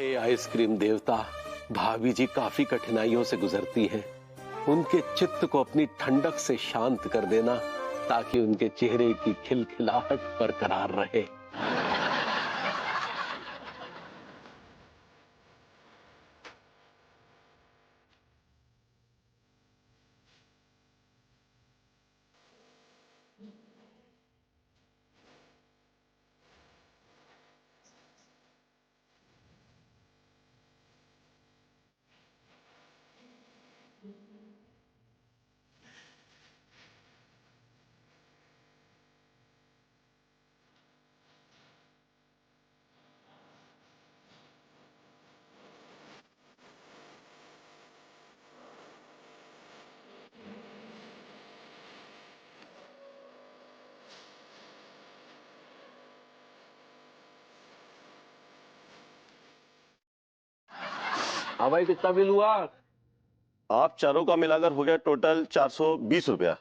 हे ice cream देवता, भाभी जी काफी कठिनाइयों से गुजरती हैं। उनके चित्त को अपनी ठंडक से शांत कर देना ताकि उनके चेहरे की खिलखिलाहट बरकरार रहे। हाँ भाई, कितना बिल हुआ? आप चारों का मिलाकर हो गया टोटल 420 रुपया।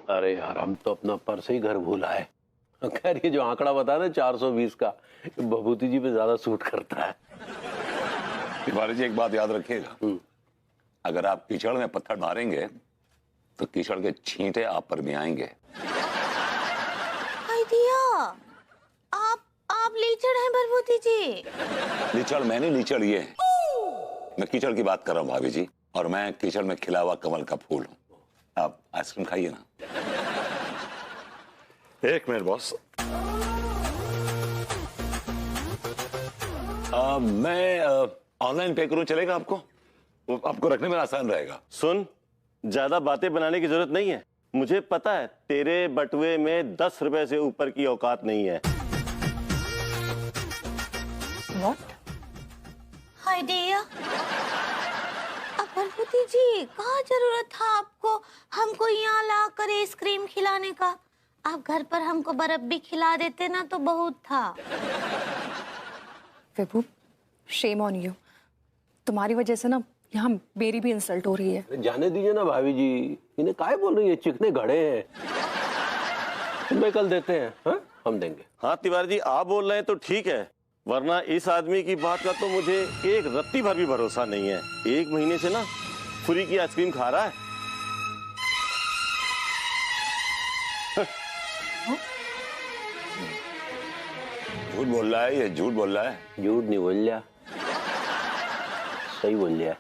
अरे यार, हम तो अपना पर्स ही घर भूल आए। खैर, ये जो आंकड़ा बता ना 420 का, बभूति जी पे ज्यादा सूट करता है। तिवारी जी, एक बात याद रखिएगा, अगर आप कीचड़ में पत्थर मारेंगे तो कीचड़ के छींटे आप पर भी आएंगे। आप लीचड़ हैं बभूति जी? लीचड़ मैं नहीं, लीचड़ ये है। मैं कीचड़ की बात कर रहा हूँ भाभी जी, और मैं कीचड़ में खिला हुआ कमल का फूल हूँ। आप आइसक्रीम खाइए ना। एक मिनट बॉस। मैं ऑनलाइन पे करूँ, चलेगा आपको? वो आपको रखने में आसान रहेगा। सुन, ज्यादा बातें बनाने की जरूरत नहीं है। मुझे पता है तेरे बटुए में 10 रुपए से ऊपर की औकात नहीं है। What? आइडिया। अब बभूति जी, कहाँ जरूरत था आपको हमको यहाँ लाकर आइसक्रीम खिलाने का? आप घर पर हमको बर्फ भी खिला देते ना तो बहुत था। विभू, शेम ऑन यू। तुम्हारी वजह से ना यहाँ मेरी भी इंसल्ट हो रही है। जाने दीजिए ना भाभी जी, इन्हें काय बोल रही है? चिकने घड़े हैं। तुम्हें कल देते हैं, हा? हम देंगे। हाँ तिवारी जी, आप बोल रहे हैं तो ठीक है, वरना इस आदमी की बात का तो मुझे एक रत्ती भर भी भरोसा नहीं है। 1 महीने से ना फ्री की आइसक्रीम खा रहा है। झूठ बोल रहा है ये, झूठ बोल रहा है। झूठ नहीं बोल लिया, सही बोल लिया।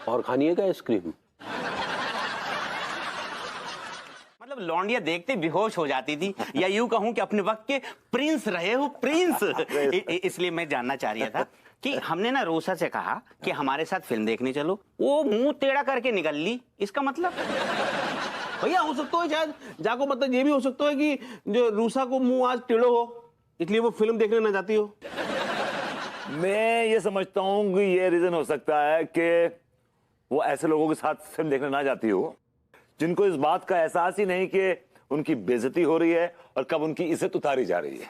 और खानी है क्या आइसक्रीम? मतलब लौंडिया देखते बेहोश हो जाती थी, या यूं कहूं कि अपने वक्त के प्रिंस रहे हो, प्रिंस। इसलिए मैं जानना चाह रहा था कि हमने ना रोसा से कहा कि हमारे साथ फिल्म देखने चलो, वो मुंह टेढ़ा करके निकल ली। इसका मतलब? भैया हो सकता है शायद जाको, मतलब ये भी हो सकता है कि जो रूसा को मुंह आज टेढ़ो हो, इसलिए वो फिल्म देखने ना जाती हो। मैं ये समझता हूँ कि ये रीजन हो सकता है कि वो ऐसे लोगों के साथ फिल्म देखने ना जाती हो जिनको इस बात का एहसास ही नहीं कि उनकी बेइज्जती हो रही है और कब उनकी इज्जत उतारी जा रही है।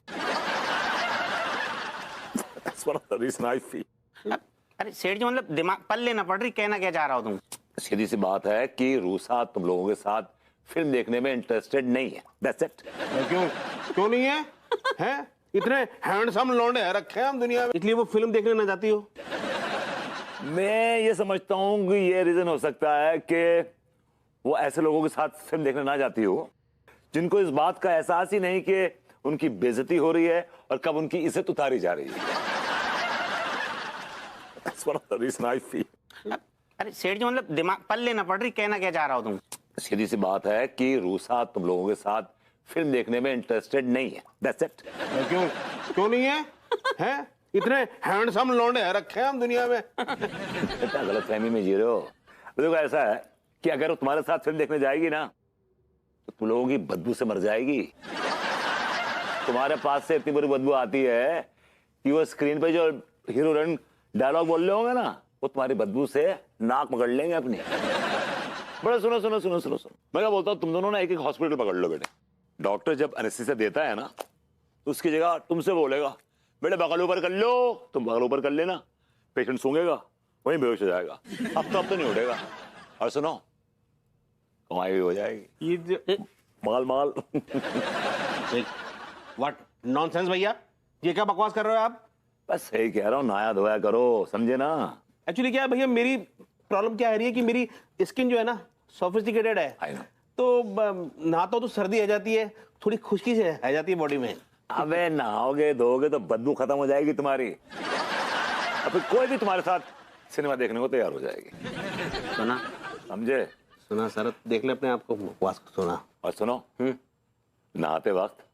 That's one of the reason I feel. अरे सेठ जी, मतलब दिमाग पल्ले ना पड़ रही, कहना क्या चाह रहा हो तुम? सीधी सी बात है कि रूसा तुम लोगों के साथ फिल्म देखने में इंटरेस्टेड नहीं है। That's it. क्यों नहीं है? हैं? इतने हैंडसम लौंडे रखे हैं हम दुनिया में, इसलिए वो फिल्म देखने ना जाती हो। मैं ये समझता हूँ कि ये रीजन हो सकता है कि वो ऐसे लोगों के साथ फिल्म देखने ना जाती हो जिनको इस बात का एहसास ही नहीं कि उनकी बेइज्जती हो रही है और कब उनकी इज्जत उतारी जा रही है। That's one of the reason I feel. अरे सेठ जी, मतलब दिमाग पल्ले ना पड़ रही, कहना क्या चाह रहा हो तुम? सीधी सी बात है कि रूसा तुम लोगों के साथ फिल्म देखने में इंटरेस्टेड नहीं है। That's it. क्यों नहीं है? हैं? इतने हैंडसम लौंडे रखे हैं हम दुनिया में। क्या गलतफहमी में जी रहे हो? देखो, ऐसा है कि अगर वो तुम्हारे साथ फिल्म देखने जाएगी ना तो तुम लोगों की बदबू से मर जाएगी। तुम्हारे पास से इतनी बुरी बदबू आती है कि वो स्क्रीन पे जो हीरो हीरोइन डायलॉग बोल रहे होंगे ना, वो तुम्हारी बदबू से नाक पकड़ लेंगे अपनी। बड़ा सुनो सुनो सुनो सुनो सुनो, मैं क्या बोलता हूँ, तुम दोनों ना एक एक हॉस्पिटल पकड़ लो बेटे। डॉक्टर जब एनेस्थीसिया देता है ना तो उसकी जगह तुमसे बोलेगा, बेटे बगल ऊपर कर लो, तुम बगल ऊपर कर लेना, पेशेंट सूंघेगा, वहीं बेहोश हो जाएगा। अब तो नहीं उठेगा। और सुनो, कमाई भी हो जाएगी। ये माल माल। व्हाट नॉनसेंस भैया, ये क्या बकवास कर रहे हो आप? बस सही कह रहा हूँ, नहाया धोया करो, समझे ना। एक्चुअली क्या है भैया, मेरी प्रॉब्लम क्या है रही है कि मेरी स्किन जो है ना सोफिस्टिकेटेड है, I know. तो नहाता हूँ तो सर्दी आ जाती है, थोड़ी खुश्की से आ जाती है बॉडी में। अबे नहाओगे धोओगे तो बदबू खत्म हो जाएगी तुम्हारी, और फिर कोई भी तुम्हारे साथ सिनेमा देखने को तैयार हो जाएगी। सुना समझे? सुना सर, देख ले अपने आप को, बकवास सुना। और सुनो, नहाते वक्त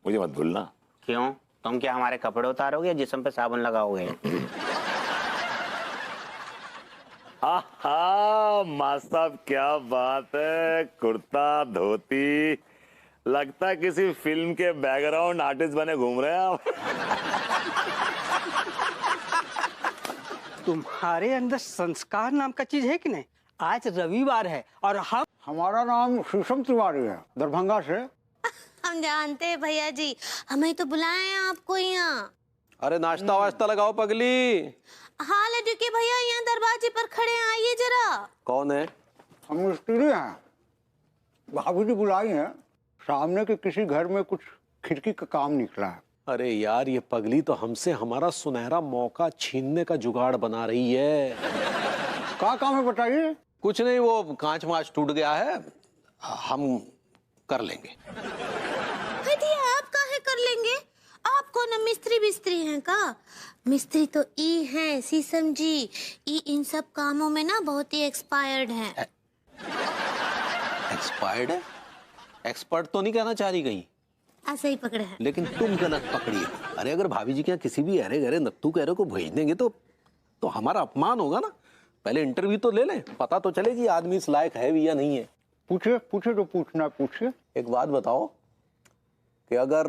मुझे मत भूलना। क्यों, तुम क्या हमारे कपड़े उतारोगे या जिस्म पे साबुन लगाओगे? आहा मास्टर साहब, क्या बात है, कुर्ता धोती, लगता है किसी फिल्म के बैकग्राउंड आर्टिस्ट बने घूम रहे हैं आप। तुम्हारे अंदर संस्कार नाम का चीज है कि नहीं? आज रविवार है और हम हमारा नाम शीशम तिवारी है, दरभंगा से। हम जानते हैं भैया जी, हमें तो बुलाए हैं आपको यहाँ। अरे नाश्ता वाश्ता लगाओ पगली। हाँ लड्डू के भैया यहाँ दरवाजे पर खड़े हैं, आइए जरा। कौन है? हम मिस्त्री हैं, भाभी जी बुलाई हैं, सामने के किसी घर में कुछ खिड़की का काम निकला है। अरे यार, ये पगली तो हमसे हमारा सुनहरा मौका छीनने का जुगाड़ बना रही है। क्या काम है बताइए। कुछ नहीं, वो कांच वाच टूट गया है, हम कर लेंगे। भैया आप काहे कर लेंगे? आप कौन ना मिस्त्री बिस्त्री हैं का? मिस्त्री तो ई हैं, शीशम जी। ई इन सब कामों में ना बहुत ही एक्सपायर्ड हैं। एक्सपायर्ड है? एक्सपर्ट तो नहीं कहना चाह रही कहीं? ऐसे ही पकड़े हैं। लेकिन तुम गलत पकड़ी है। अरे अगर भाभी जी के यहाँ किसी भी अरे गरे नत्थू कह रहे को भेज देंगे तो हमारा अपमान होगा ना। पहले इंटरव्यू तो ले लें, पता तो चले कि आदमी इस लायक है भी या नहीं है। पूछिए पूछिए, जो पूछना है पूछिए। एक बात बताओ कि अगर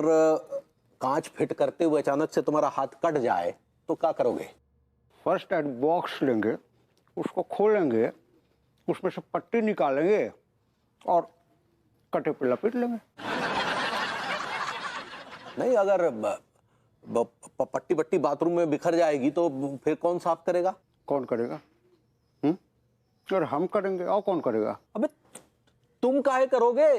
कांच फिट करते हुए अचानक से तुम्हारा हाथ कट जाए तो क्या करोगे? फर्स्ट एड बॉक्स लेंगे, उसको खोलेंगे, उसमें से पट्टी निकालेंगे और कटे पे लपेट लेंगे। नहीं, अगर पट्टी पट्टी बाथरूम में बिखर जाएगी तो फिर कौन साफ करेगा? कौन करेगा? और हम करेंगे, और कौन करेगा? अबे तुम काहे करोगे?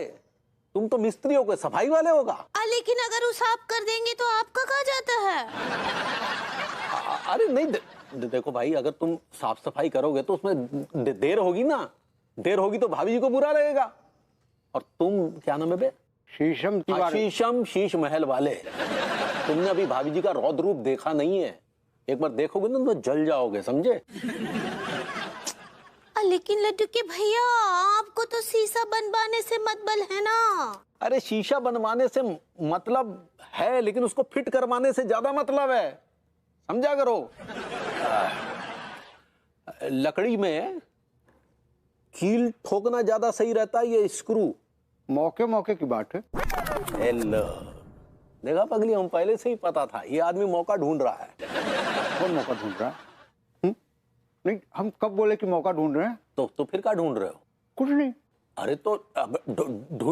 तुम तो मिस्त्री हो, कोई सफाई वाले होगा। लेकिन अगर वो साफ कर देंगे तो आपका कहा जाता है? अरे नहीं, देखो भाई, अगर तुम साफ सफाई करोगे तो उसमें देर होगी ना। देर होगी तो भाभी जी को बुरा लगेगा। और तुम क्या नाम है बे? शीशम तिवारी। शीशम, शीश महल वाले। तुमने अभी भाभी जी का रौद्र रूप देखा नहीं है। एक बार देखोगे ना तो जल जाओगे, समझे? लेकिन लड्डू के भैया, आपको तो शीशा बनवाने से मतबल है ना। अरे शीशा बनवाने से मतलब है, लेकिन उसको फिट करवाने से ज्यादा मतलब है, समझा करो। लकड़ी में कील ठोकना ज्यादा सही रहता है या स्क्रू? मौके मौके की बात है। देखा पगली, हम पहले से ही पता था ये आदमी मौका ढूंढ रहा है। कौन मौका ढूंढ रहा है? नहीं, हम कब बोले कि मौका ढूंढ रहे हैं? तो फिर क्या ढूंढ रहे हो? कुछ नहीं। अरे तो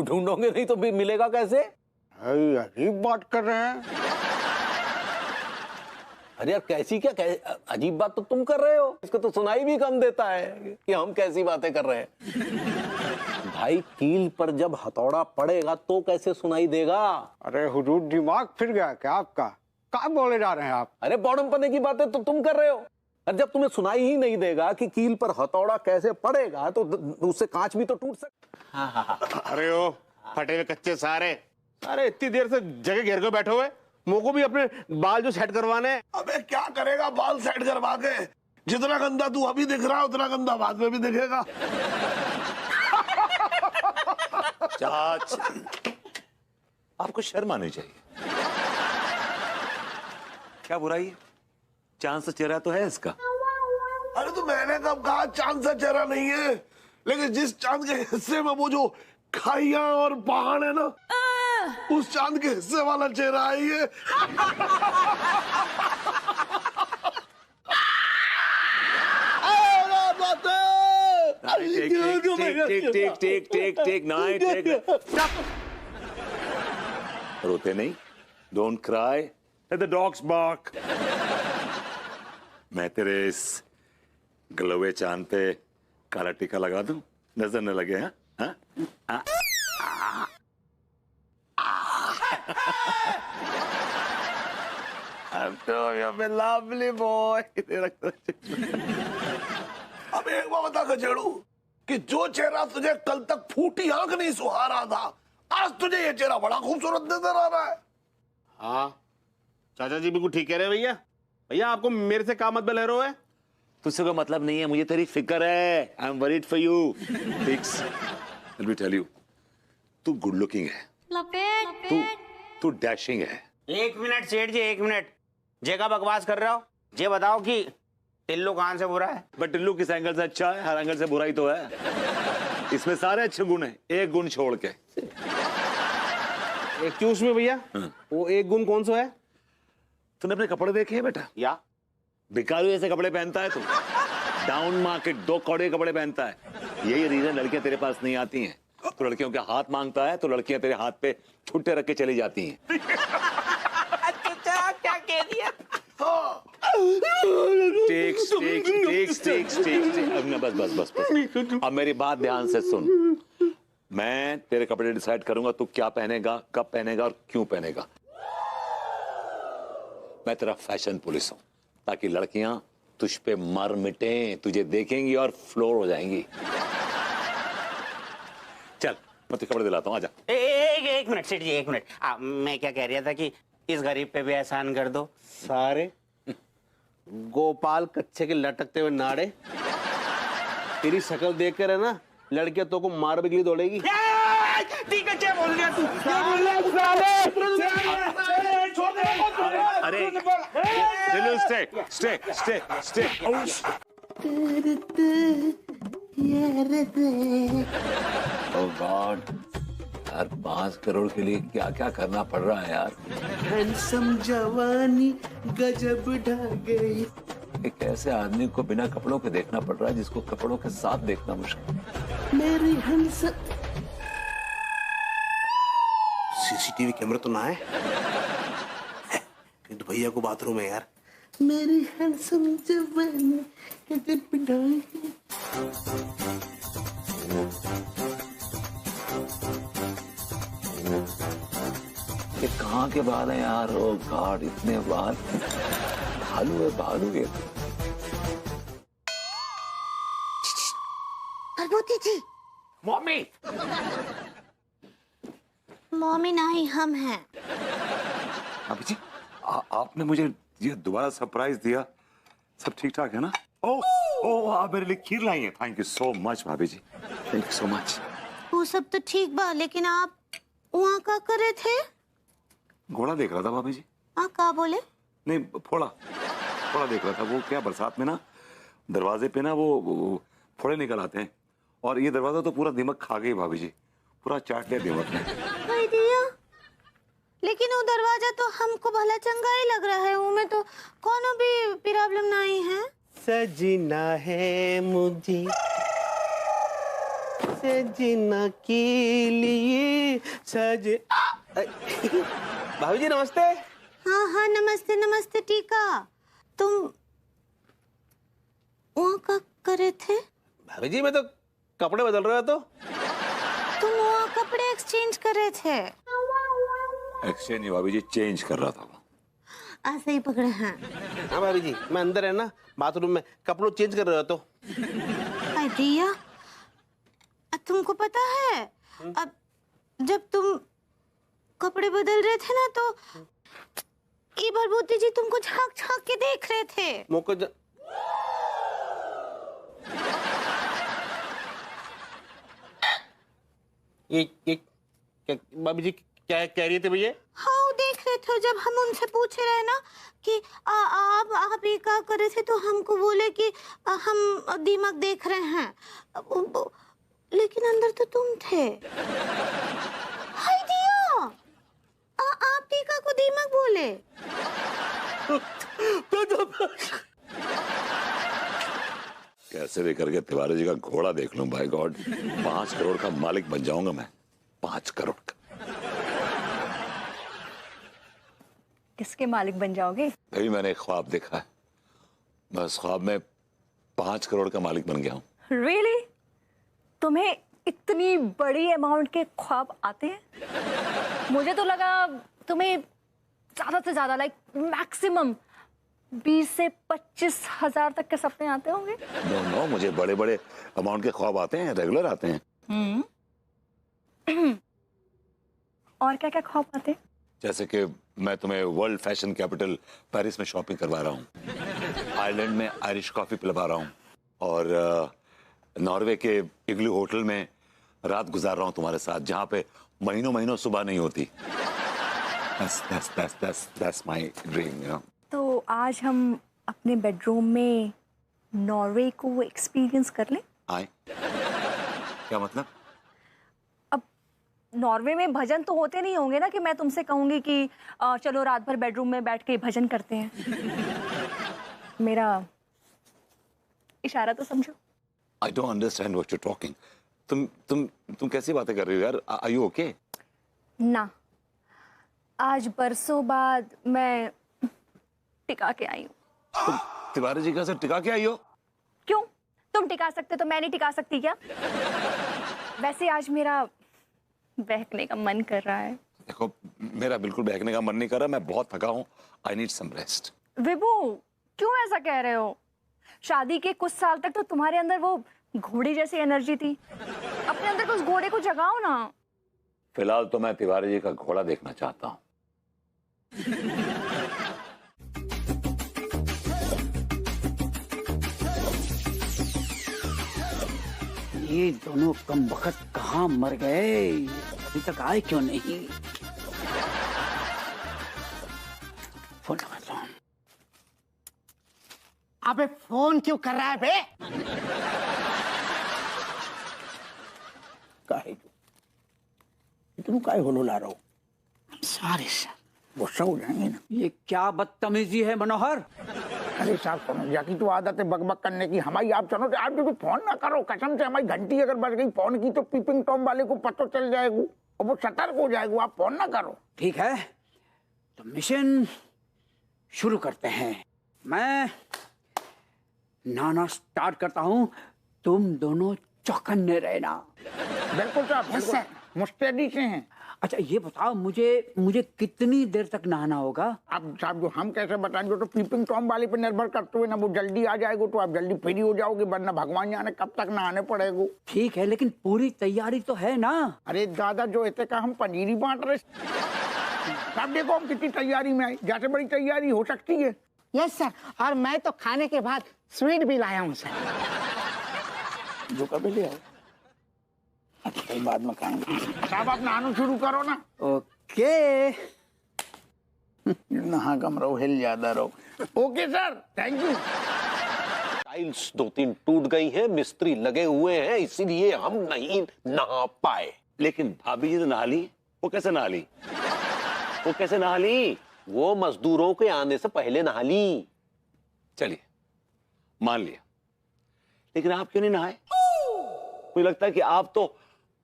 ढूंढोगे नहीं तो भी मिलेगा कैसे? अजीब बात कर रहे हैं। अरे यार कैसी क्या अजीब बात तो तुम कर रहे हो। इसको तो सुनाई भी कम देता है कि हम कैसी बातें कर रहे हैं। भाई कील पर जब हथौड़ा पड़ेगा तो कैसे सुनाई देगा? अरे हुजूर, दिमाग फिर गया क्या आपका? क्या बोले जा रहे हैं आप? अरे बॉडम पने की बातें तो तुम कर रहे हो। और जब तुम्हें सुनाई ही नहीं देगा कि कील पर हथौड़ा कैसे पड़ेगा तो उससे कांच भी तो टूट सकता। अरे ओ फटे हुए कच्चे सारे, अरे इतनी देर से जगह घेर के बैठे हुए, मुझको भी अपने बाल जो सेट करवाने हैं। अबे क्या करेगा बाल सेट करवा के? जितना गंदा तू अभी दिख रहा है उतना गंदा बाद में भी दिखेगा। चाच, आपको शर्म आनी चाहिए। क्या बुराई है? चांद सा चेहरा तो है इसका। अरे तो मैंने कब कहा चांद सा चेहरा नहीं है, लेकिन जिस चांद के हिस्से में वो जो खाइयां और पहाड़ है ना, उस चांद के हिस्से वाला चेहरा है ये। रोते नहीं, don't cry, let the dogs bark. मैं तेरे इस गलोवे चांद पे काला टीका लगा दूं, नजर न लगे? हाँ हाँ? Lovely boy. अब एक बात बता गजेड़ू कि जो चेहरा तुझे कल तक फूटी आंख नहीं सुहा रहा था, आज तुझे ये चेहरा बड़ा खूबसूरत नजर आ रहा है। हाँ चाचा जी बिल्कुल ठीक कह रहे हैं भैया। भैया आपको मेरे से क्या मतलब है रो है? तुझसे कोई मतलब नहीं है, मुझे तेरी फिक्र है। I am worried for you. Fix, let me tell you, तू गुड लुकिंग है, तू डैशिंग है। एक मिनट सेठ जी, एक मिनट। जे का बकवास कर रहे हो? जे बताओ कि टिल्लू कहाँ से बुरा है? बट टिल्लू किस एंगल से अच्छा है? हर एंगल से बुरा ही तो है। इसमें सारे अच्छे गुण हैं, एक गुण छोड़ के। एक चूस में भैया वो एक गुण कौन सा है? तूने अपने कपड़े देखे हैं बेटा? या भिखारी ऐसे कपड़े पहनता है तू? डाउन मार्केट 2 कौड़े कपड़े पहनता है। यही रीजन लड़कियां तेरे पास नहीं आती हैं। तो लड़कियों के हाथ मांगता है तो लड़कियां तेरे हाथ पे छुट्टे रख के चली जाती हैं। क्या कह दिया? बस। अब मेरी बात ध्यान से सुन। मैं तेरे कपड़े डिसाइड करूंगा तू क्या पहनेगा, कब पहनेगा और क्यों पहनेगा। मैं तेरा फैशन पुलिस हूं, ताकि लड़कियां तुझ पे मर मिटें, तुझे देखेंगी और फ्लोर हो जाएंगी। चल मैं तुझे कपड़े दिलाता हूं, आजा। एक मिनट सेठ जी, एक मिनट। मैं क्या कह रहा था कि इस गरीब पे भी एहसान कर दो। सारे गोपाल कच्चे के लटकते हुए नाड़े, तेरी शक्ल देख कर है ना लड़कियां तो को मार भी के लिए दौड़ेगी। ठीक है, क्या बोल दिया तू? अरे स्टे। ओह गॉड यार, 5 करोड़ के लिए क्या क्या करना पड़ रहा है यार। हैंडसम जवानी गजब ढा गई। एक ऐसे आदमी को बिना कपड़ों के देखना पड़ रहा है जिसको कपड़ों के साथ देखना मुश्किल। मेरी हैंडसम सीसीटीवी कैमरा तो ना है? तो भैया को बाथरूम है यार। मेरी हैंडसम जवानी गजब ढा गई। ये कहाँ के बाल हैं यार? ओ गॉड, इतने बाल। भालू ये। प्रभुति जी। मम्मी मम्मी नहीं, हम हैं। अभी जी आपने मुझे ये दोबारा सरप्राइज दिया। सब ठीक ठाक है ना? ओह आप मेरे लिए खीर लाई हैं। थैंक यू सो मच भाभी जी, थैंक यू सो मच। वो सब तो ठीक बा, लेकिन आप वहाँ का करे थे? घोड़ा देख रहा था भाभी जी। का बोले? नहीं, फोड़ा देख रहा था। वो क्या, बरसात में ना दरवाजे पे ना वो फोड़े निकल आते हैं, और ये दरवाजा तो पूरा दिमाग खा गई भाभी जी, पूरा चाट लिया दिमाग ने। लेकिन वो दरवाजा तो हमको भला चंगा ही लग रहा है, उनमें तो कोनो भी प्रॉब्लम नहीं है। सजना है मुझे सजना के लिए भाभी जी नमस्ते। हाँ नमस्ते टीका। तुम वहाँ का करे थे? भाभी जी मैं तो कपड़े बदल रहा तो। तुम वहाँ कपड़े एक्सचेंज करे थे? एक्सचेंज नहीं भाभी जी, चेंज कर रहा था। ऐसे ही पकड़े हैं। हाँ भाभी जी, मैं अंदर है ना बाथरूम में कपड़ों चेंज कर रहा तो। दिया, तुमको पता है अब जब तुम कपड़े बदल रहे थे ना तो ये भरभूति जी तुमको झांक के देख रहे थे। मुझको ये भाभी जी क्या कह रही थे भैया? हाँ वो देख रहे थे। जब हम उनसे पूछ रहे ना कि आप ये क्या करे थे तो हमको बोले कि हम दीमक देख रहे हैं, लेकिन अंदर तो तुम थे। हाय दिया, आप टीका को दीमक बोले? कैसे भी करके तिवारी जी का घोड़ा देख लूं। बाय गॉड, 5 करोड़ का मालिक बन जाऊंगा मैं। 5 करोड़ का। किसके मालिक बन जाओगे? अभी मैंने एक ख्वाब देखा है, मैं उस ख्वाब में 5 करोड़ का मालिक बन गया हूँ। Really? तुम्हें इतनी बड़ी अमाउंट के ख्वाब आते हैं? मुझे तो लगा तुम्हें ज्यादा से ज्यादा लाइक मैक्सिमम 20 से 25 हजार तक के सपने आते होंगे। नो, मुझे बड़े बड़े अमाउंट के ख्वाब आते हैं, रेगुलर आते हैं। और क्या क्या ख्वाब आते हैं? जैसे कि मैं तुम्हें वर्ल्ड फैशन कैपिटल पेरिस में शॉपिंग करवा रहा हूँ, आयरलैंड में आयरिश कॉफी पिलवा रहा हूँ, और नॉर्वे के इग्लू होटल में रात गुजार रहा हूँ तुम्हारे साथ, जहाँ पे महीनों महीनों सुबह नहीं होती। That's my dream, you know? तो आज हम अपने बेडरूम में नॉर्वे को एक्सपीरियंस कर लें। आए? क्या मतलब? अब नॉर्वे में भजन तो होते नहीं होंगे ना कि मैं तुमसे कहूंगी कि चलो रात भर बेडरूम में बैठ के भजन करते हैं। मेरा इशारा तो समझो। I don't understand what you're talking. तुम कैसी बातें कर रही हो यार? Are you okay? ना, आज बरसों बाद मैं टिका के आई हूँ। तुम तिवारी जी का सर टिका के आई हो? क्यों? तुम टिका सकते तो मैं नहीं टिका सकती क्या? वैसे आज मेरा बहकने का मन कर रहा है। देखो, मेरा बिल्कुल बहकने का मन नहीं कर रहा, मैं बहुत थका हूँ। I need some rest. विभू, क्यों ऐसा कह रहे हो? शादी के कुछ साल तक तो तुम्हारे अंदर वो घोड़े जैसी एनर्जी थी। अपने अंदर उस घोड़े को जगाओ ना। फिलहाल तो मैं तिवारी जी का घोड़ा देखना चाहता हूँ। ये दोनों कम वक्त कहाँ मर गए, अभी तक आए क्यों नहीं? फोन लगाता हूँ। अबे फोन क्यों कर रहा है बे? काहे तुम काहे होलो ला रहे हो? सारे सर गुस्सा हो जाएंगे ना। ये क्या बदतमीजी है मनोहर? अरे साहब सुनो, जाकी तो आदत है बकबक करने की हमारी। आप सुनो, आप जो फोन ना करो, कसम से हमारी घंटी अगर बज गई फोन की तो पीपिंग टॉम वाले को पता चल जाएगा और वो सतर्क हो जाएगा। आप फोन ना करो। ठीक है, तो मिशन शुरू करते हैं। मैं नाना स्टार्ट करता हूँ, तुम दोनों चौकन्ने रहना। बिल्कुल साहब, मुस्तैदी से हैं। अच्छा ये बताओ, मुझे कितनी देर तक नहाना होगा? अब साहब जो हम कैसे बताएंगे, तो पीपिंग टॉम वाले पे निर्भर करते हुए ना, वो जल्दी आ जाएगा तो आप जल्दी फ्री हो जाओगे, वरना भगवान जाने कब तक नहाने पड़ेगा। ठीक है, लेकिन पूरी तैयारी तो है ना? अरे दादा, जो इतने का हम पनीरी बांट रहे। अब देखो हम कितनी तैयारी में आए, जैसे बड़ी तैयारी हो सकती है। यस सर, और मैं तो खाने के बाद स्वीट भी लाया हूँ सर। जो कभी ले आओ, अच्छा बाद में खाएंगे। साहब आप नहाना शुरू करो ना। ओके। नहा कम रहो, हिल ज्यादा रहो। Okay sir, thank you. Tiles 2-3 टूट गई हैं, मिस्त्री लगे हुए हैं, इसीलिए हम नहीं नहा पाए। लेकिन भाभी जी तो नहा ली। वो कैसे नहा ली? वो कैसे नहा ली? वो मजदूरों के आने से पहले नहा ली। चलिए मान लिया, लेकिन आप क्यों नहीं नहाए? मुझे लगता है कि आप तो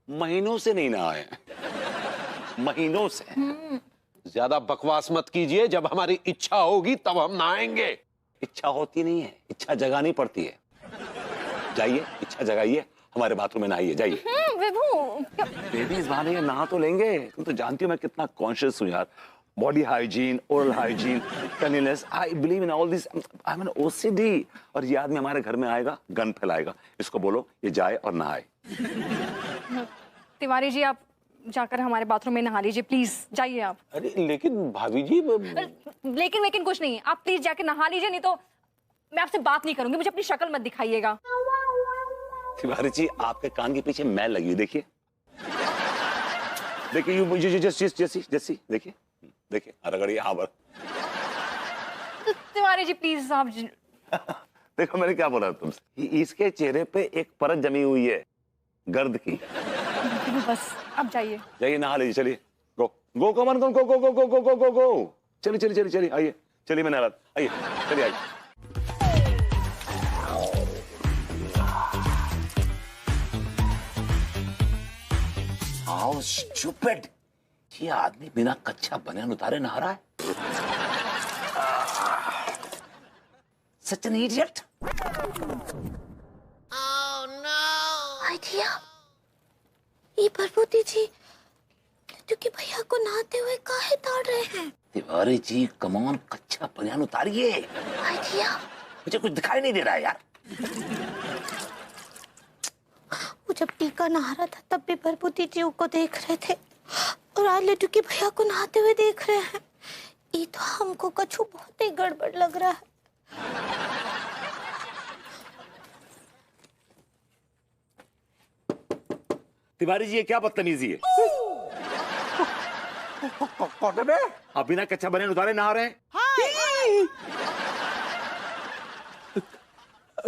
महीनों से नहीं नहाए। महीनों से। ज्यादा बकवास मत कीजिए, जब हमारी इच्छा होगी तब हम नहाएंगे। इच्छा होती नहीं है, इच्छा जगानी पड़ती है। जाइए, इच्छा जगाइए, हमारे बाथरूम में नहाइए, जाइए। विभू, बेबी इस बहाने नहा तो लेंगे। तुम तो जानती हो मैं कितना कॉन्शियस हूँ यार। Body hygiene, oral hygiene, cleanliness, I believe in all this. I am an OCD. और ये आदमी हमारे घर में आएगा, गन फैलाएगा। इसको बोलो ये जाए और नहाए। तिवारी जी, आप जाकर हमारे बाथरूम में नहा लीजिए, प्लीज जाइए आप। अरे लेकिन भाभी जी, लेकिन कुछ नहीं, आप प्लीज जाके नहा लीजिए, नहीं तो मैं आपसे बात नहीं करूंगी। मुझे अपनी शक्ल मत दिखाइएगा। तिवारी जी, आपके कान के पीछे मैल लगी हुई, देखिए देखिए, यू जैसी देखिए देखिए, रगड़िए यहाँ पर। तिवारी जी प्लीज आप देखो मैंने क्या बोला तुमसे, इसके चेहरे पे एक परत जमी हुई है गर्द की। बस अब जाइए, जाइए नहा लीजिए, चलिए। गो गो कमन गो गो गो गो गो गो गो गो गो। चलिए चलिए चलिए चलिए, आइए, चलिए मैं नहा, आइए, चलिए आइए। How stupid! ये आदमी बिना कच्चा बनियान उतारे नहा रहा है। Such an idiot! आइडिया, ये प्रभुति जी क्योंकि भैया को नहाते हुए काहे ताड़ रहे हैं? तिवारी जी कमान, कच्चा बनियान उतारिए। आइडिया। मुझे कुछ दिखाई नहीं दे रहा है यार। वो जब टीका नहा रहा था तब भी भरभूति जी को देख रहे थे, और आज लड्डू के भैया को नहाते हुए देख रहे हैं। ये तो हमको कछु बहुत ही गड़बड़ लग रहा है। तिवारी जी ये क्या बदतमीजी है? कौन है? आप बिना कच्चा बनियान उतारे नहा रहे हैं?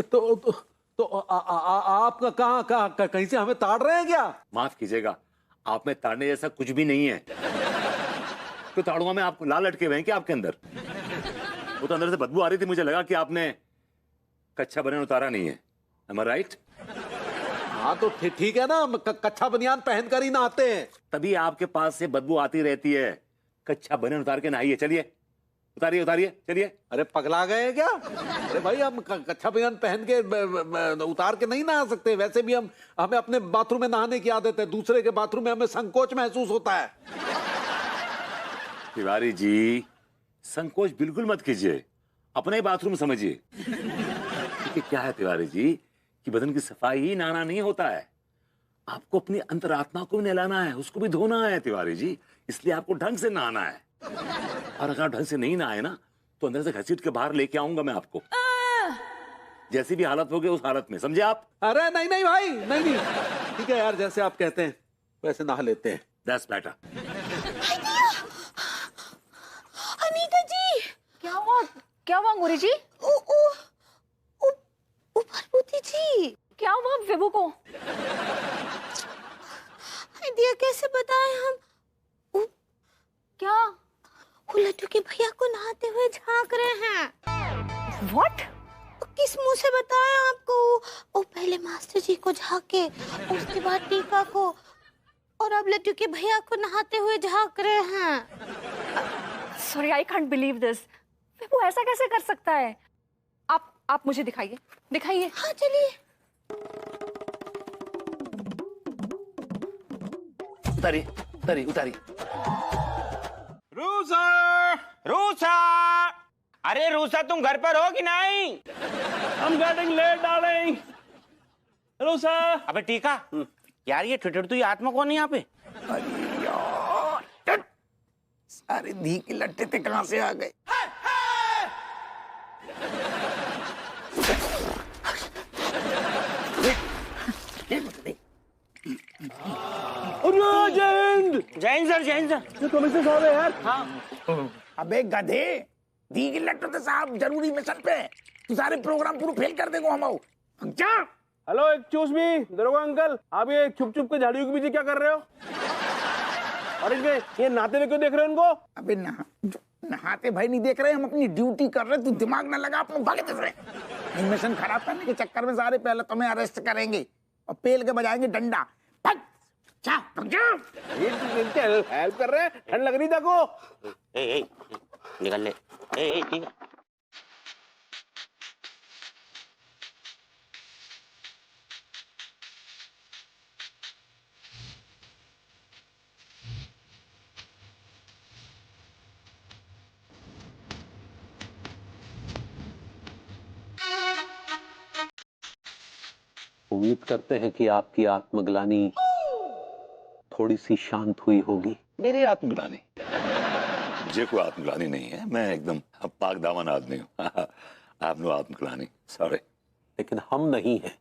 तो आपका कहाँ कहीं से हमें ताड़ रहे हैं क्या? माफ कीजिएगा, आप में ताड़ने जैसा कुछ भी नहीं है। तो ताड़ूंगा मैं आपको? लाल लटके हुए हैं क्या आपके अंदर? वो तो अंदर से बदबू आ रही थी, मुझे लगा कि आपने कच्चा बनियान उतारा नहीं है। Am I right? हाँ तो ठीक है ना, कच्चा बनियान पहनकर ही नहाते हैं। तभी आपके पास से बदबू आती रहती है। कच्चा बनियान उतार के नहाइए, चलिए उतारिए उतारिए, चलिए। अरे पगला गए हैं क्या? अरे भाई हम कच्चा बनियान पहन के उतार के नहीं नहा सकते। वैसे भी हमें अपने बाथरूम में नहाने की आदत है, दूसरे के बाथरूम में हमें संकोच महसूस होता है। तिवारी जी संकोच बिल्कुल मत कीजिए, अपने बाथरूम समझिए। क्योंकि क्या है तिवारी जी कि बदन की सफाई ही नहाना नहीं होता है, आपको अपनी अंतरात्मा को भी नहलाना है, उसको भी धोना है तिवारी जी। इसलिए आपको ढंग से नहाना है। और अगर ढंग से नहीं नहाए ना तो अंदर से घसीट के बाहर लेके आऊंगा मैं आपको, जैसी भी हालत होगी उस हालत में, समझे आप? अरे नहीं नहीं भाई, नहीं ठीक है यार, जैसे आप कहते हैं वैसे नहा लेते हैं। That's better. अनीता जी, क्या हुआ? क्या हुआ अंगूरी जी? भरभूति जी, क्या हुआ विभू को? आइडिया कैसे बताएं हम? क्या? वो लड्डू के भैया को नहाते हुए झांक रहे हैं। What? किस मुंह से बताएं आपको? वो पहले मास्टर जी को झांके, उसके बाद टीका को, और अब लड्डू के भैया को नहाते हुए झांक रहे हैं। Sorry, I can't believe this. विभू ऐसा कैसे कर सकता है? आप मुझे दिखाइए, दिखाइए। हाँ चलिए। उतारिए उतारिए उतारिए। रूसा, रूसा, अरे रूसा तुम घर पर हो कि नहीं? I'm getting late, darling. RUSA. अबे टीका, यार ये ठिठुरती आत्मा कौन है यहाँ पे? अरे यार, सारे धी के लट्टे थे कहाँ से आ गए? Jain sir, Jain sir. ये कमिश्नर साहब है यार। हाँ। अबे गधे, दी के लट्टू तो साहब जरूरी मिशन पे, तू सारे प्रोग्राम पूरा फेल कर देगा हम। क्या? हेलो एक्सक्यूज मी, दरोगा अंकल, आप ये छुप छुप के झाड़ियों के पीछे क्या कर रहे हो? और ये नहाते हुए क्यों देख रहे हो उनको? अबे नहाते भाई नहीं देख रहे, हम अपनी ड्यूटी कर रहे। तू दिमाग ना लगा, अपने भागे देख रहे। मिशन खराब करने के चक्कर में सारे पहले तुम्हें अरेस्ट करेंगे और पेल के बजाएंगे डंडा। हेल्प कर रहे हैं, ठंड लग रही देखो। निकल ले। ठीक है। उम्मीद करते हैं कि आपकी आत्मग्लानि थोड़ी सी शांत हुई होगी। मेरी आत्मग्लानि? मुझे कोई आत्मग्लानि नहीं है, मैं एकदम पाक दामन आदमी हूँ। आप नो आत्मग्लानि, सॉरी। लेकिन हम नहीं हैं।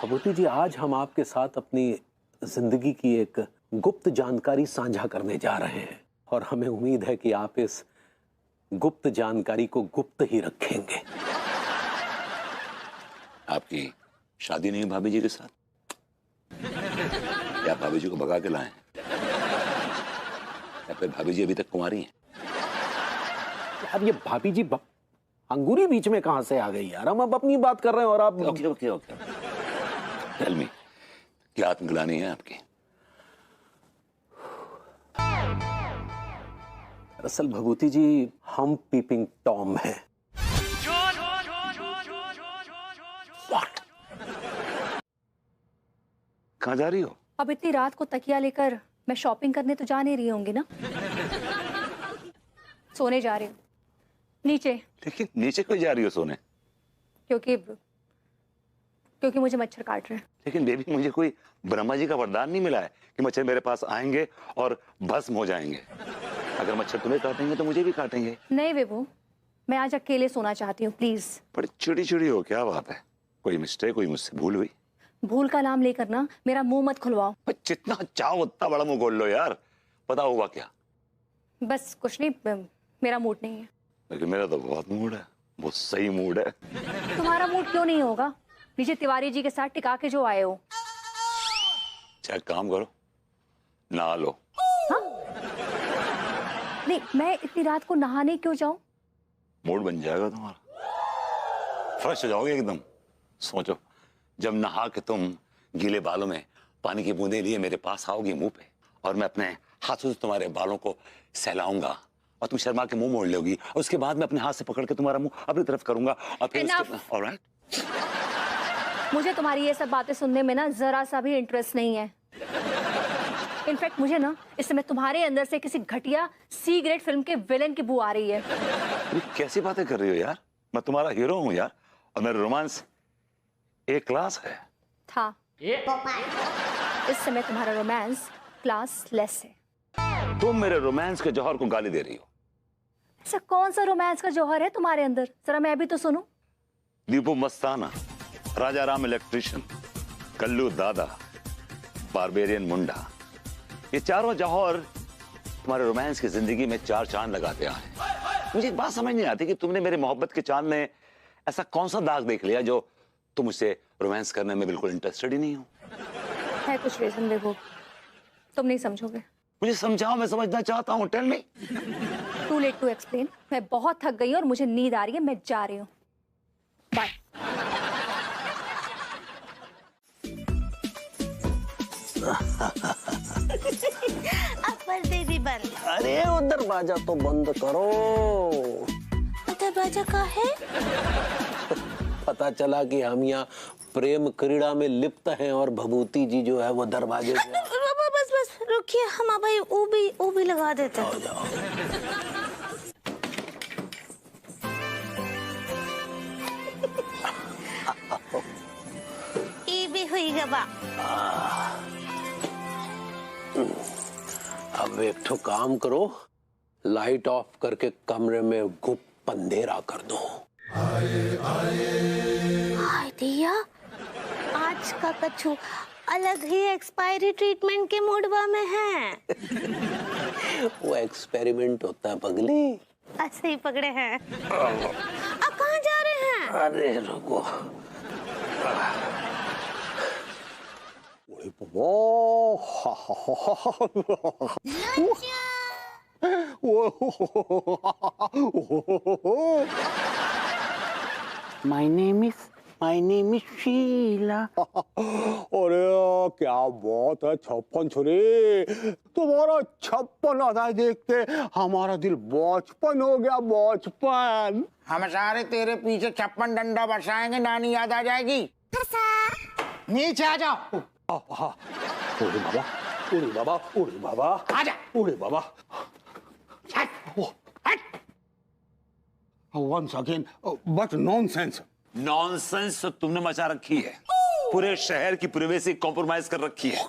भभूति जी, आज हम आपके साथ अपनी जिंदगी की एक गुप्त जानकारी साझा करने जा रहे हैं, और हमें उम्मीद है कि आप इस गुप्त जानकारी को गुप्त ही रखेंगे। आपकी शादी नहीं भाभी जी के साथ? या भाभी जी को भगा के लाए, या फिर भाभी जी अभी तक कुंवारी हैं? यार ये भाभी जी अंगूरी बीच में कहां से आ गई यार? हम अब अपनी बात कर रहे हैं और आप। Okay okay okay, tell me, क्या आत्मग्लानि है आपकी? दरअसल भभूति जी, हम पीपिंग टॉम हैं। कहाँ जा रही हो? अब इतनी रात को तकिया लेकर मैं शॉपिंग करने तो जा नहीं रही होंगी ना? सोने जा रही हूँ नीचे। लेकिन नीचे क्यों जा रही हो सोने? क्योंकि मुझे मच्छर काट रहे हैं। लेकिन बेबी, मुझे कोई ब्रह्मा जी का वरदान नहीं मिला है कि मच्छर मेरे पास आएंगे और भस्म हो जाएंगे। अगर मच्छर तुम्हें काटेंगे तो मुझे भी काटेंगे। नहीं विभू, मैं आज अकेले सोना चाहती हूँ, प्लीज। बड़ी चिड़ी हो, क्या बात है? कोई मिस्टेक, कोई मुझसे भूल हुई? भूल का नाम लेकर ना मेरा मुंह मत खुलवाओ। जितना चाहो उतना बड़ा मुंह खोल लो यार। पता हुआ क्या? बस कुछ नहीं, मेरा मूड नहीं है। लेकिन मेरा तो बहुत मूड है, बहुत सही मूड है। तुम्हारा मूड क्यों नहीं होगा? नीचे तिवारी जी के साथ टिका के जो आए हो। चाहे काम करो, नहा लो। हाँ? नहीं, मैं इतनी रात को नहाने क्यों जाऊं? मूड बन जाएगा तुम्हारा, फ्रेश हो जाओगे एकदम। सोचो, जब नहा के तुम गीले बालों में पानी की बूंदें लिए मेरे पास आओगी मुंह पे, और मैं अपने हाथों से तुम्हारे बालों को सहलाऊंगा और तुम शर्मा के मुंह मोड़ लोगी, और उसके बाद मैं अपने हाथ से पकड़ के तुम्हारा मुंह अपनी तरफ करूंगा और फिर ऑलराइट? मुझे तुम्हारी ये सब बातें सुनने में ना जरा सा भी इंटरेस्ट नहीं है। इनफैक्ट मुझे ना इस समय तुम्हारे अंदर से किसी घटिया सी ग्रेड फिल्म के विलेन की बू आ रही है। ये कैसी बातें कर रही हो यार? मैं तुम्हारा हीरो हूँ यार, और मेरा रोमांस ए क्लास है। था। इस समय तुम्हारा रोमांस क्लास लेस है। तुम मेरे रोमांस के जौहर को गाली दे रही हो। ऐसा कौन सा रोमांस का जौहर है तुम्हारे अंदर? जरा मैं भी तो सुनूं। दीपू मस्ताना, राजा राम इलेक्ट्रिशियन, कल्लू दादा, बारबेरियन मुंडा, ये चारों जौहर तुम्हारे रोमांस की जिंदगी में चार चांद लगाते आए। मुझे एक बात समझ नहीं आती कि तुमने मेरे मोहब्बत के चांद में ऐसा कौन सा दाग देख लिया जो तुम मुझसे रोमांस करने में बिल्कुल इंटरेस्टेड ही नहीं हो। है कुछ रीजन देखो, तुम नहीं समझोगे। मुझे समझाओ, मैं समझना चाहता हूँ। Tell me. Too late to explain. मैं बहुत थक गई हूँ और मुझे नींद आ रही है, मैं जा रही हूँ। बाय। अपर दीदी बंद। अरे वो दरवाजा तो बंद करो। दरवाजा का है? पता चला कि हम यहाँ प्रेम क्रीड़ा में लिप्त हैं और भभूति जी जो है वो दरवाजे से। बस रुकिए, हम भाई वो भी लगा देते हैं। जाओ। ये भी हुई गबा। अब एक ठो काम करो, लाइट ऑफ करके कमरे में गुप्त अंधेरा कर दो। हाय दिया, आज का कछु अलग ही एक्सपायरी ट्रीटमेंट के मूडवा में है। वो एक्सपेरिमेंट होता है पगली। ऐसे ही पकड़े हैं। आप कहाँ जा रहे हैं? अरे रुको। My name is Sheela. अरे क्या बात है छप्पन छुरी, तुम्हारा 56 अदा देख के हमारा दिल बचपन हो गया, बचपन। हम सारे तेरे पीछे 56 डंडा बरसाएंगे, नानी याद आ जाएगी। नीचे आ जाओ। उड़े बाबा, उड़े बाबा, उड़े बाबा, आजा। उड़े बाबा। Once again, but nonsense. Nonsense तो तुमने मचा रखी है। पूरे शहर की प्राइवेसी कॉम्प्रोमाइज कर रखी है।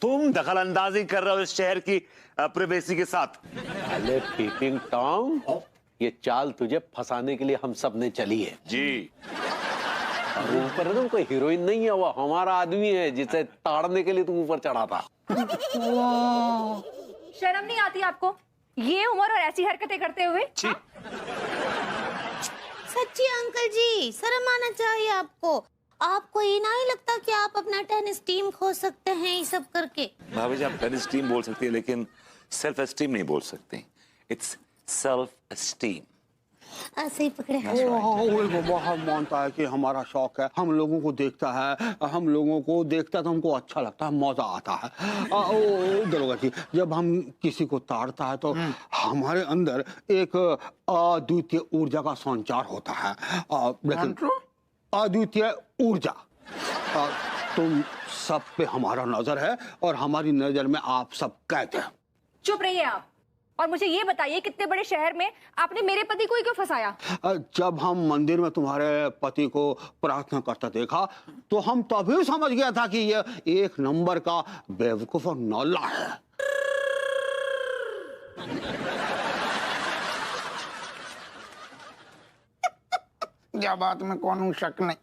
तुम दखल अंदाजी कर रहे हो इस शहर की प्राइवेसी के साथ। अरे पीपिंग टॉम, ये चाल तुझे फंसाने के लिए हम सब ने चली है जी। और ऊपर ना कोई हीरोइन नहीं है, वो हमारा आदमी है जिसे ताड़ने के लिए तू ऊपर चढ़ा था। शर्म नहीं आती आपको ये उम्र और ऐसी हरकतें करते हुए? सच्ची अंकल जी, शर्म आना चाहिए आपको। आपको ये नहीं लगता कि आप अपना टेनिस टीम खो सकते हैं ये सब करके? भाभी जी, आप टेनिस टीम बोल सकती है लेकिन सेल्फ एस्टीम नहीं बोल सकती। It's self esteem. ऐसे ही पकड़े हैं। उड़े बाबा, हम मानता है कि हमारा शौक है, हम लोगों को देखता है, हम लोगों को देखता तो हमको अच्छा लगता है, मजा आता है। दरोगा जी, जब हम किसी को ताड़ता है तो हमारे अंदर एक अद्वितीय ऊर्जा का संचार होता है। लेकिन अद्वितीय ऊर्जा, तुम सब पे हमारा नजर है और हमारी नजर में आप सब कैद हैं। चुप रहिए आप, और मुझे ये बताइए कितने बड़े शहर में आपने मेरे पति को ही क्यों फंसाया? जब हम मंदिर में तुम्हारे पति को प्रार्थना करता देखा तो हम तभी समझ गया था कि ये एक नंबर का बेवकूफ और नौला है। यह बात में कौन शक नहीं।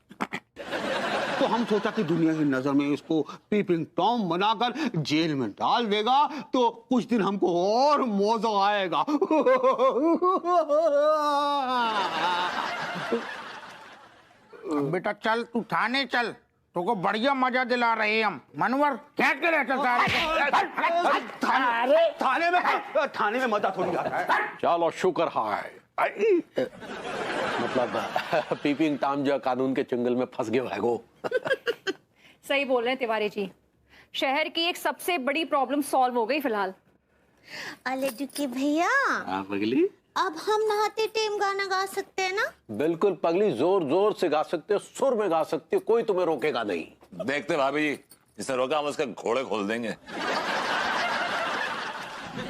तो हम सोचा कि दुनिया की नजर में इसको पीपिंग टॉम बनाकर जेल में डाल देगा तो कुछ दिन हमको और मौजा आएगा। बेटा चल, तू थाने चल, तुमको बढ़िया मजा दिला रहे हम। मनवर क्या करे थाने में मजा थोड़ी आता है। चलो शुक्र है, मतलब पीपिंग टॉम जो कानून के चुंगल में फंस गए है वो। सही बोल रहे हैं तिवारी जी, शहर की एक सबसे बड़ी प्रॉब्लम सॉल्व हो गई फिलहाल। अले दुखी भैया, पगली अब हम नहाते टाइम गाना गा सकते हैं ना? बिल्कुल पगली, जोर जोर से गा सकते हो, सुर में गा सकते हो, कोई तुम्हें रोकेगा नहीं। देखते भाभी जी, जिसने रोका हम उसके घोड़े खोल देंगे।